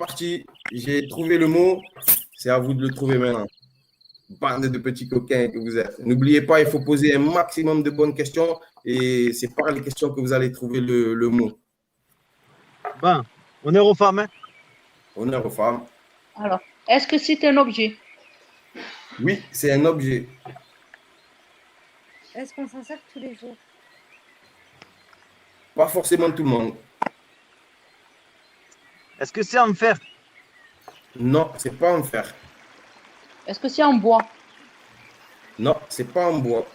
parti. J'ai trouvé le mot. C'est à vous de le trouver maintenant. Bande de petits coquins que vous êtes. N'oubliez pas, il faut poser un maximum de bonnes questions et c'est par les questions que vous allez trouver le mot. Ben, honneur aux femmes. Hein. Honneur aux femmes. Alors, est-ce que c'est un objet? Oui, c'est un objet. Est-ce qu'on s'en sert tous les jours? Pas forcément tout le monde. Est-ce que c'est en fer? Non, c'est pas en fer. Est-ce que c'est en bois? Non, c'est pas en bois.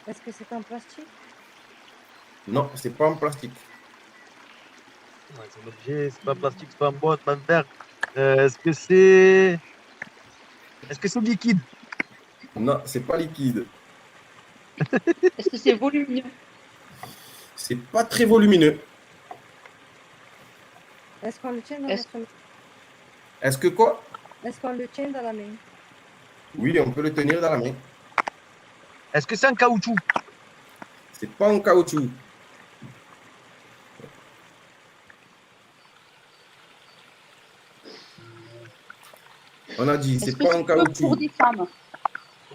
Est-ce que c'est en plastique? Non, c'est pas en plastique. Ouais, c'est un objet, c'est pas en plastique, c'est pas en bois, c'est pas en fer. Est-ce que c'est liquide? Non, c'est pas liquide. Est-ce que c'est volumineux? C'est pas très volumineux. Est-ce qu'on le tient dans Est-ce- notre main? Est-ce que quoi? Est-ce qu'on le tient dans la main? Oui, on peut le tenir dans la main. Est-ce que c'est en caoutchouc? C'est pas en caoutchouc. On a dit, Est-ce c'est que pas c'est en que pour caoutchouc. des femmes?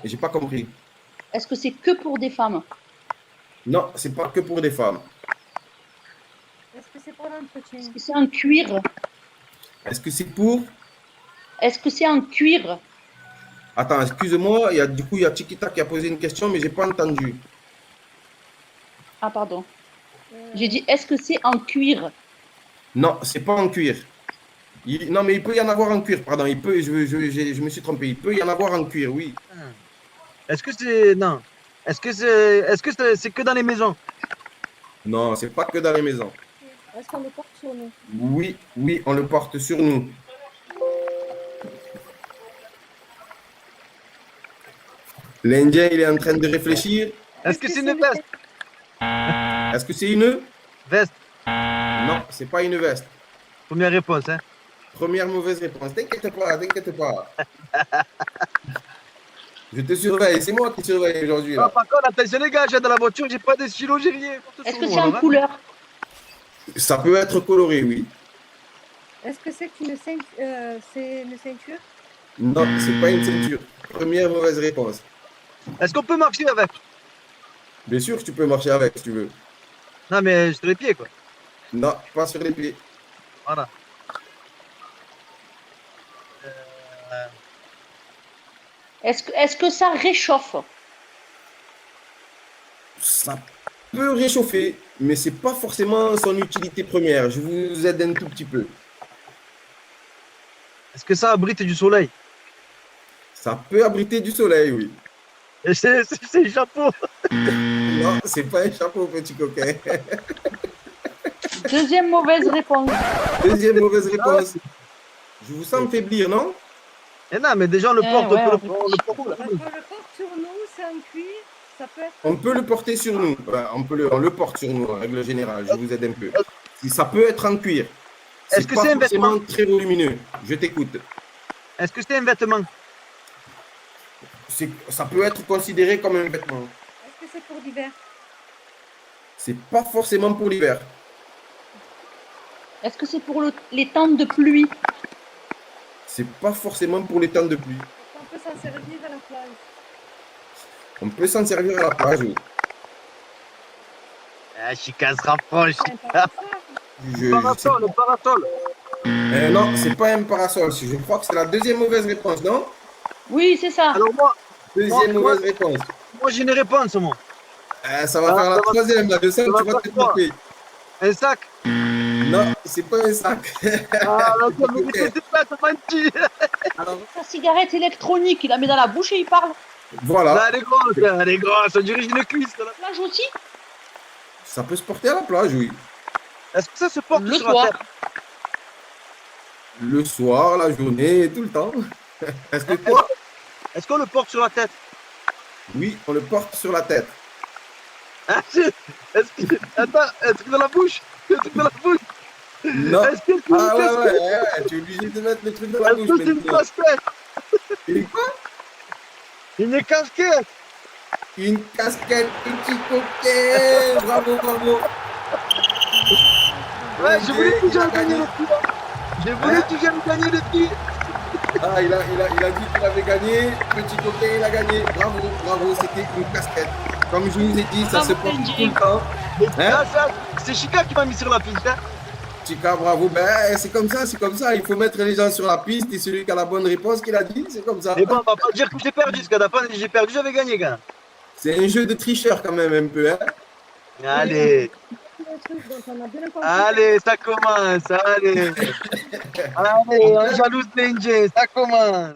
J'ai pas compris. Est-ce que c'est que pour des femmes? Non, c'est pas que pour des femmes. Est-ce que c'est pour l'entretien? Est-ce que c'est en cuir? Est-ce que c'est pour... Est-ce que c'est en cuir? Attends, excuse-moi, du coup, il y a Chiquita qui a posé une question, mais j'ai pas entendu. Ah, pardon. J'ai dit, est-ce que c'est en cuir? Non, c'est pas en cuir. Non, mais il peut y en avoir en cuir, pardon. Il peut, je me suis trompé. Il peut y en avoir en cuir, oui. Est-ce que c'est. Non. Est-ce que c'est que dans les maisons? Non, c'est pas que dans les maisons. Est-ce qu'on le porte sur nous? Oui, oui, on le porte sur nous. L'Indien, il est en train de réfléchir. Est-ce que c'est une veste? Est-ce que c'est une... Veste. Non, c'est pas une veste. Première réponse, hein. Première mauvaise réponse. T'inquiète pas, t'inquiète pas. Je te surveille, c'est moi qui surveille aujourd'hui. Ah, Là. par contre, attention les gars, j'ai dans la voiture, j'ai pas de stylo, j'ai rien. Est-ce que c'est en couleur? Ça peut être coloré, oui. Est-ce que c'est une ceinture? Non, c'est pas une ceinture. Première mauvaise réponse. Est-ce qu'on peut marcher avec? Bien sûr que tu peux marcher avec si tu veux. Non, mais sur les pieds, quoi. Non, pas sur les pieds. Voilà. Est-ce que ça réchauffe? Ça peut réchauffer, mais c'est pas forcément son utilité première. Je vous aide un tout petit peu. Est-ce que ça abrite du soleil? Ça peut abriter du soleil, oui. Et c'est un chapeau. Non, c'est pas un chapeau, petit coquin. Deuxième mauvaise réponse. Deuxième mauvaise réponse. Je vous sens faiblir, non? Et non, mais déjà, on le porte, ouais, on on peut le porte. On le porte sur nous, c'est en cuir, ça peut être... On peut le porter sur nous. On le porte sur nous, en règle générale. Je vous aide un peu. Ça peut être en cuir. Est-ce que pas c'est un forcément vêtement? très volumineux. Je t'écoute. Est-ce que c'est un vêtement? Ça peut être considéré comme un vêtement. Est-ce que c'est pour l'hiver? C'est pas forcément pour l'hiver. Est-ce que c'est pour les temps de pluie? C'est pas forcément pour les temps de pluie. On peut s'en servir à la plage. On peut s'en servir à la plage, oui. Ah, Chica se rapproche. C'est un parasol. Parasol, le parasol. Non, c'est pas un parasol. Je crois que c'est la deuxième mauvaise réponse, non? Oui, c'est ça. Alors moi, Deuxième moi- mauvaise réponse. moi j'ai une réponse, moi. Ça va faire la troisième. La deuxième, ça tu va vas te faire quoi? tromper. Un sac. Non, c'est pas un sac. Ah, là, ça me dit pas, ça m'a dit. Alors, Sa cigarette électronique, il la met dans la bouche et il parle. voilà. Là, elle est grosse, on dirige une cuisse. Là. Plage aussi? Ça peut se porter à la plage, oui. Est-ce que ça se porte Le sur la soir. tête? Le soir, la journée, tout le temps. Est-ce que quoi? Est-ce qu'on le porte sur la tête? Oui, on le porte sur la tête. Ah, attends, un truc dans la bouche? Un truc dans la bouche? Non. Est-ce que c'est une Ah ouais, casquette? ouais, tu es obligé de mettre le truc dans la Est-ce bouche que c'est une maintenant. casquette? Et quoi? Une casquette? Une casquette, petit coquin. Bravo, bravo. Ouais, je voulais Il déjà a gagner gagné. le coup. J'ai voulu que tu viennes gagner les filles. Ah, il a dit qu'il avait gagné. Petit coquin, il a gagné. Bravo, bravo. C'était une casquette. Comme je vous ai dit, ça se porte tout le temps. Hein? C'est Chica qui m'a mis sur la piste. Hein. Chica, bravo. Ben, c'est comme ça, c'est comme ça. Il faut mettre les gens sur la piste et celui qui a la bonne réponse qu'il a dit, c'est comme ça. Mais bon, on va pas dire que j'ai perdu, parce qu'à la fin, j'ai perdu, j'avais gagné, gars. C'est un jeu de tricheur quand même, un peu. Hein? Allez, allez, ça commence, allez. Allez, on jalouse Benji, ça commence.